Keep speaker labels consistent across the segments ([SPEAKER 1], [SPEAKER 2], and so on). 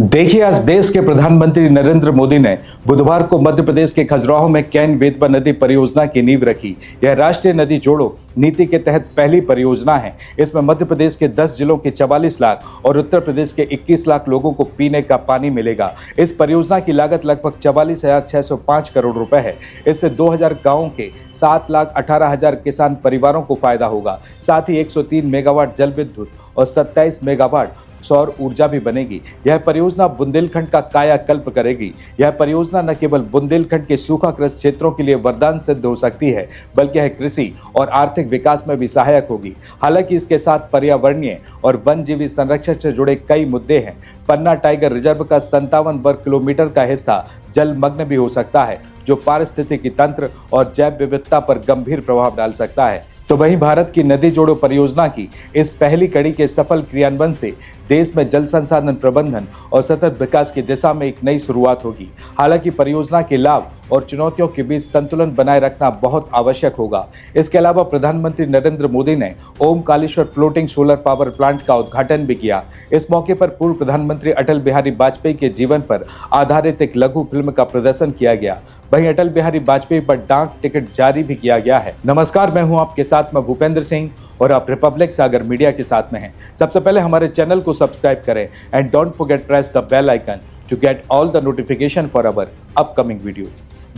[SPEAKER 1] देखिए, आज देश के प्रधानमंत्री नरेंद्र मोदी ने बुधवार को मध्य प्रदेश के खजुराहो में केन बेतवा नदी परियोजना की नींव रखी। यह राष्ट्रीय नदी जोड़ो नीति के तहत पहली परियोजना है। इसमें मध्य प्रदेश के 10 जिलों के 44 लाख और उत्तर प्रदेश के 21 लाख लोगों को पीने का पानी मिलेगा। इस परियोजना की लागत लगभग 44,605 करोड़ रुपए है। इससे 2000 गांवों के 7,18,000 किसान परिवारों को फायदा होगा। साथ ही 103 मेगावाट जल विद्युत और 27 मेगावाट सौर ऊर्जा भी बनेगी। यह परियोजना बुंदेलखंड का कायाकल्प करेगी। यह परियोजना न केवल बुंदेलखंड के सूखाग्रस्त क्षेत्रों के लिए वरदान सिद्ध हो सकती है, बल्कि यह कृषि और आर्थिक विकास में भी सहायक होगी। हालांकि इसके साथ पर्यावरणीय और वन्यजीवी संरक्षण से जुड़े कई मुद्दे हैं। पन्ना टाइगर रिजर्व का 57 वर्ग किलोमीटर का हिस्सा जलमग्न भी हो सकता है, जो पारिस्थितिकी तंत्र और जैव विविधता पर गंभीर प्रभाव डाल सकता है। तो वहीं भारत की नदी जोड़ो परियोजना की इस पहली कड़ी के सफल क्रियान्वयन से देश में जल संसाधन प्रबंधन और सतत विकास की दिशा में एक नई शुरुआत होगी। हालांकि परियोजना के लाभ और चुनौतियों के बीच संतुलन बनाए रखना बहुत आवश्यक होगा। इसके अलावा प्रधानमंत्री नरेंद्र मोदी ने Omkareshwar floating solar power plant का उद्घाटन भी किया। इस मौके पर पूर्व प्रधानमंत्री अटल बिहारी वाजपेयी के जीवन पर आधारित एक लघु फिल्म का प्रदर्शन किया गया। वहीं अटल बिहारी वाजपेयी पर डाक टिकट जारी भी किया गया है। नमस्कार, मैं हूं आपके साथ में भूपेंद्र सिंह और आप रिपब्लिक सागर मीडिया के साथ में हैं। सबसे पहले हमारे चैनल को सब्सक्राइब करें and don't forget press the bell icon to get all the notification for our upcoming video.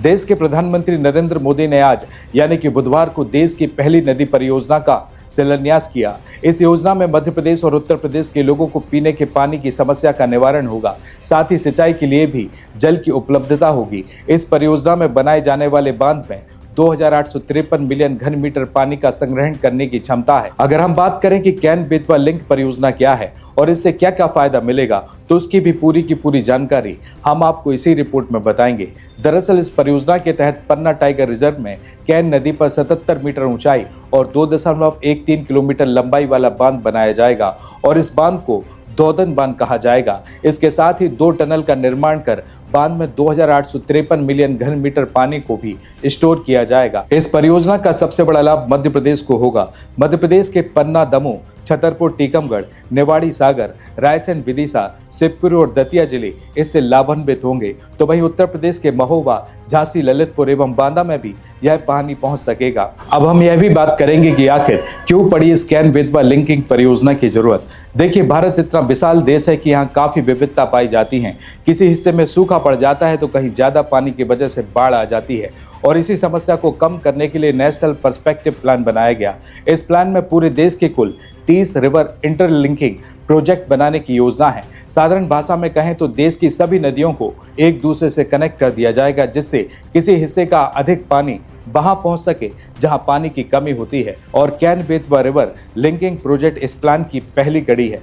[SPEAKER 1] देश के प्रधानमंत्री नरेंद्र मोदी ने आज यानी कि बुधवार को देश की पहली नदी परियोजना का शिलान्यास किया। इस योजना में मध्य प्रदेश और उत्तर प्रदेश के लोगों को पीने के पानी की समस्या का निवारण होगा। साथ ही सिंचाई के लिए भी जल की उपलब्धता होगी। इस परियोजना में बनाए जाने वाले बांध में 2,853 मिलियन घन मीटर पानी का संग्रहण करने की क्षमता है। अगर हम बात करें कि केन बेतवा लिंक परियोजना क्या है और इससे क्या क्या फायदा मिलेगा, तो उसकी भी पूरी की पूरी जानकारी हम आपको इसी रिपोर्ट में बताएंगे। दरअसल इस परियोजना के तहत पन्ना टाइगर रिजर्व में केन नदी पर 77 मीटर ऊंचाई और 2.13 किलोमीटर लंबाई वाला बांध बनाया जाएगा और इस बांध को दोदन बांध कहा जाएगा। इसके साथ ही 2 टनल का निर्माण कर बांध में 2,853 मिलियन घन मीटर पानी को भी स्टोर किया जाएगा। इस परियोजना का सबसे बड़ा लाभ मध्य प्रदेश को होगा। मध्य प्रदेश के पन्ना, दमोह, छतरपुर, टीकमगढ़, निवाड़ी, सागर, रायसेन, विदिशा, शिवपुरी और दतिया जिले इससे लाभान्वित होंगे। तो वहीं उत्तर प्रदेश के महोबा, झांसी, ललितपुर एवं बांदा में भी यह पानी पहुंच सकेगा। अब हम यह भी बात करेंगे कि आखिर क्यों पड़ी इस केन बेतवा लिंकिंग परियोजना की जरूरत। देखिए, भारत इतना विशाल देश है कि यहाँ काफी विविधता पाई जाती है। किसी हिस्से में सूखा पड़ जाता है तो कहीं ज्यादा पानी की वजह से बाढ़ आ जाती है और इसी समस्या को कम करने के लिए नेशनल पर्सपेक्टिव प्लान बनाया गया। इस प्लान में पूरे देश के कुल 30 रिवर इंटरलिंकिंग प्रोजेक्ट बनाने की योजना है। साधारण भाषा में कहें तो देश की सभी नदियों को एक दूसरे से कनेक्ट कर दिया जाएगा, जिससे किसी हिस्से का अधिक पानी वहां पहुंच सके जहां पानी की कमी होती है। और Ken Betwa river linking project इस प्लान की पहली कड़ी है।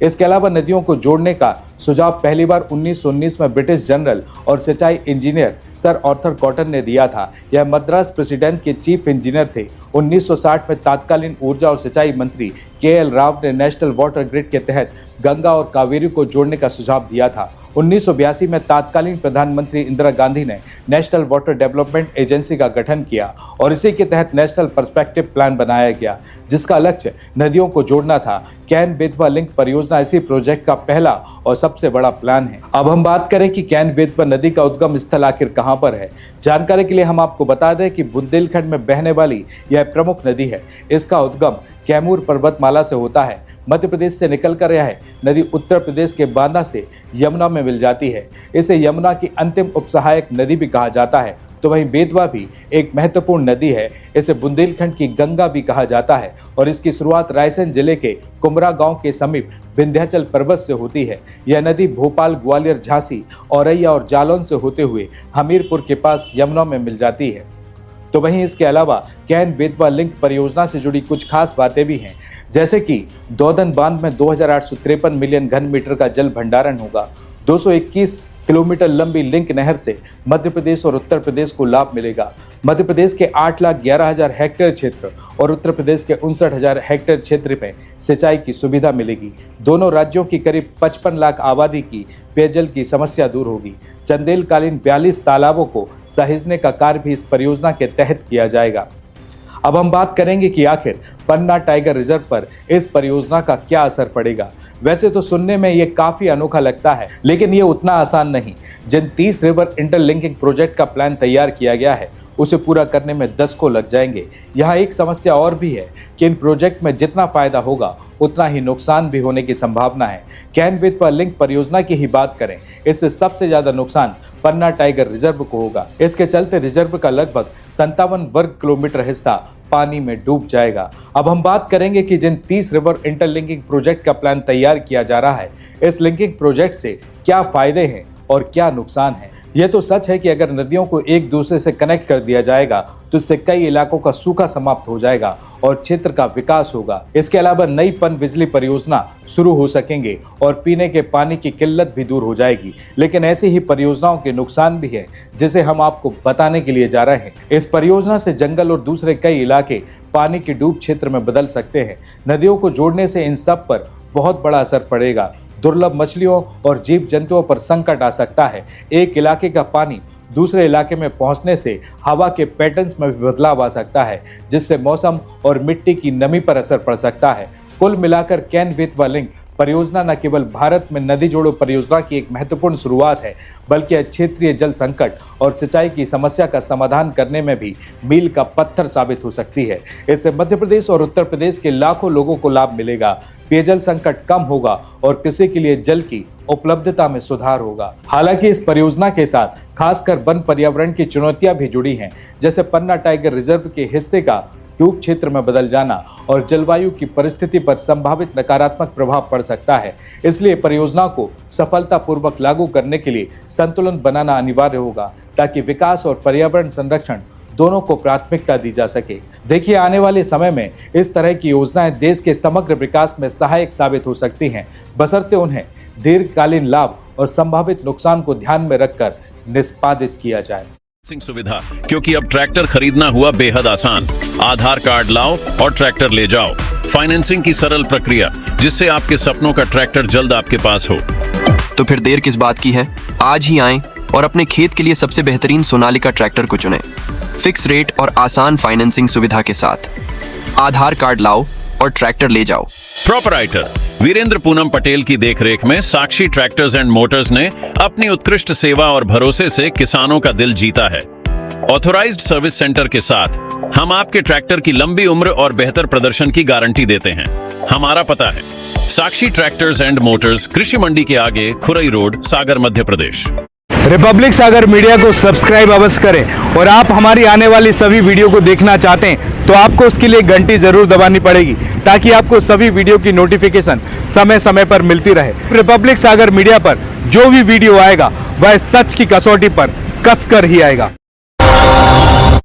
[SPEAKER 1] इसके अलावा नदियों को जोड़ने का सुझाव पहली बार 1919 में ब्रिटिश जनरल और सिंचाई इंजीनियर सर आर्थर कॉटन ने दिया था। यह मद्रास प्रेसिडेंट के चीफ इंजीनियर थे। 1960 में तत्कालीन ऊर्जा और सिंचाई मंत्री के.एल. राव ने नेशनल वाटर ग्रिड के तहत गंगा और कावेरी को जोड़ने का सुझाव दिया था। 1982 में तत्कालीन प्रधानमंत्री इंदिरा गांधी ने नेशनल वाटर डेवलपमेंट एजेंसी का गठन किया और इसी के तहत नेशनल पर्सपेक्टिव प्लान बनाया गया, जिसका लक्ष्य नदियों को जोड़ना था। केन बेतवा लिंक परियोजना इसी प्रोजेक्ट का पहला और सबसे बड़ा प्लान है। अब हम बात करें कि केन बेतवा नदी का उद्गम स्थल आखिर कहां पर है। जानकारी के लिए हम आपको बता दें कि बुंदेलखंड में बहने वाली यह प्रमुख नदी है। इसका उद्गम कैमूर पर्वतमाला से होता है। मध्य प्रदेश से निकलकर यह नदी उत्तर प्रदेश के बांदा से यमुना में मिल जाती है। इसे यमुना की अंतिम उपसहायक नदी भी कहा जाता है। तो वहीं बेतवा भी एक महत्वपूर्ण नदी है। इसे बुंदेलखंड की गंगा भी कहा जाता है और इसकी शुरुआत रायसेन जिले के कुमरा गांव के समीप विंध्याचल पर्वत से होती है। यह नदी भोपाल, ग्वालियर, झांसी, औरैया और जालौन से होते हुए हमीरपुर के पास यमुना में मिल जाती है। तो वहीं इसके अलावा केन बेतवा लिंक परियोजना से जुड़ी कुछ खास बातें भी हैं, जैसे कि दोदन बांध में 2,853 मिलियन घन मीटर का जल भंडारण होगा। 221 किलोमीटर लंबी लिंक नहर से मध्य प्रदेश और उत्तर प्रदेश को लाभ मिलेगा। मध्य प्रदेश के 8,11,000 हेक्टेयर क्षेत्र और उत्तर प्रदेश के 59,000 हेक्टेयर क्षेत्र में सिंचाई की सुविधा मिलेगी। दोनों राज्यों की करीब 55 लाख आबादी की पेयजल की समस्या दूर होगी। चंदेलकालीन 42 तालाबों को सहेजने का कार्य भी इस परियोजना के तहत किया जाएगा। अब हम बात करेंगे कि आखिर पन्ना टाइगर रिजर्व पर इस परियोजना का क्या असर पड़ेगा। वैसे तो सुनने में ये काफी अनोखा लगता है, लेकिन ये उतना आसान नहीं। जिन 30 रिवर इंटरलिंकिंग प्रोजेक्ट का प्लान तैयार किया गया है, उसे पूरा करने में 10 को लग जाएंगे। यहाँ एक समस्या और भी है कि इन प्रोजेक्ट में जितना फायदा होगा उतना ही नुकसान भी होने की संभावना है। कैन बेतवा लिंक परियोजना की ही बात करें, इससे सबसे ज्यादा नुकसान पन्ना टाइगर रिजर्व को होगा। इसके चलते रिजर्व का लगभग 57 वर्ग किलोमीटर हिस्सा पानी में डूब जाएगा। अब हम बात करेंगे कि जिन 30 रिवर इंटरलिंकिंग प्रोजेक्ट का प्लान तैयार किया जा रहा है, इस लिंकिंग प्रोजेक्ट से क्या फायदे हैं और क्या नुकसान है। यह तो सच है कि अगर नदियों को एक दूसरे से कनेक्ट कर दिया जाएगा तो इससे कई इलाकों का सूखा समाप्त हो जाएगा और क्षेत्र का विकास होगा। इसके अलावा नई पन बिजली परियोजना शुरू हो सकेंगे और पीने के पानी की किल्लत भी दूर हो जाएगी। लेकिन ऐसी ही परियोजनाओं के नुकसान भी है, जिसे हम आपको बताने के लिए जा रहे हैं। इस परियोजना से जंगल और दूसरे कई इलाके पानी के डूब क्षेत्र में बदल सकते हैं। नदियों को जोड़ने से इन सब पर बहुत बड़ा असर पड़ेगा। दुर्लभ मछलियों और जीव जंतुओं पर संकट आ सकता है। एक इलाके का पानी दूसरे इलाके में पहुंचने से हवा के पैटर्न्स में भी बदलाव आ सकता है, जिससे मौसम और मिट्टी की नमी पर असर पड़ सकता है। कुल मिलाकर कैन बेतवा लिंक परियोजना न केवल भारत में नदी जोड़ो परियोजना की एक महत्वपूर्ण शुरुआत है, बल्कि क्षेत्रीय जल संकट और सिंचाई की समस्या का समाधान करने में भी मील का पत्थर साबित हो सकती है। इससे मध्य प्रदेश और उत्तर प्रदेश के लाखों लोगों को लाभ मिलेगा, पेयजल संकट कम होगा और कृषि के लिए जल की उपलब्धता में सुधार होगा। हालांकि इस परियोजना के साथ खासकर वन पर्यावरण की चुनौतियां भी जुड़ी हैं, जैसे पन्ना टाइगर रिजर्व के हिस्से का डूब क्षेत्र में बदल जाना और जलवायु की परिस्थिति पर संभावित नकारात्मक प्रभाव पड़ सकता है। इसलिए परियोजना को सफलतापूर्वक लागू करने के लिए संतुलन बनाना अनिवार्य होगा, ताकि विकास और पर्यावरण संरक्षण दोनों को प्राथमिकता दी जा सके। देखिए, आने वाले समय में इस तरह की योजनाएं देश के समग्र विकास में सहायक साबित हो सकती हैं, बशर्ते उन्हें दीर्घकालीन लाभ और संभावित नुकसान को ध्यान में रखकर निष्पादित किया जाए।
[SPEAKER 2] सुविधा, क्योंकि अब ट्रैक्टर खरीदना हुआ बेहद आसान। आधार कार्ड लाओ और ट्रैक्टर ले जाओ। फाइनेंसिंग की सरल प्रक्रिया, जिससे आपके सपनों का ट्रैक्टर जल्द आपके पास हो।
[SPEAKER 3] तो फिर देर किस बात की है? आज ही आएं और अपने खेत के लिए सबसे बेहतरीन सोनालिका ट्रैक्टर को चुनें। फिक्स रेट और आसान फाइनेंसिंग सुविधा के साथ। आधार कार्ड लाओ और ट्रैक्टर ले जाओ।
[SPEAKER 2] प्रोपराइटर वीरेंद्र पूनम पटेल की देखरेख में साक्षी ट्रैक्टर्स एंड मोटर्स ने अपनी उत्कृष्ट सेवा और भरोसे से किसानों का दिल जीता है। ऑथोराइज्ड सर्विस सेंटर के साथ हम आपके ट्रैक्टर की लंबी उम्र और बेहतर प्रदर्शन की गारंटी देते हैं। हमारा पता है साक्षी ट्रैक्टर्स एंड मोटर्स, कृषि मंडी के आगे, खुरई रोड, सागर, मध्य प्रदेश।
[SPEAKER 4] रिपब्लिक सागर मीडिया को सब्सक्राइब अवश्य करें और आप हमारी आने वाली सभी वीडियो को देखना चाहते हैं तो आपको उसके लिए घंटी जरूर दबानी पड़ेगी, ताकि आपको सभी वीडियो की नोटिफिकेशन समय समय पर मिलती रहे। रिपब्लिक सागर मीडिया पर जो भी वीडियो आएगा वह सच की कसौटी पर कसकर ही आएगा।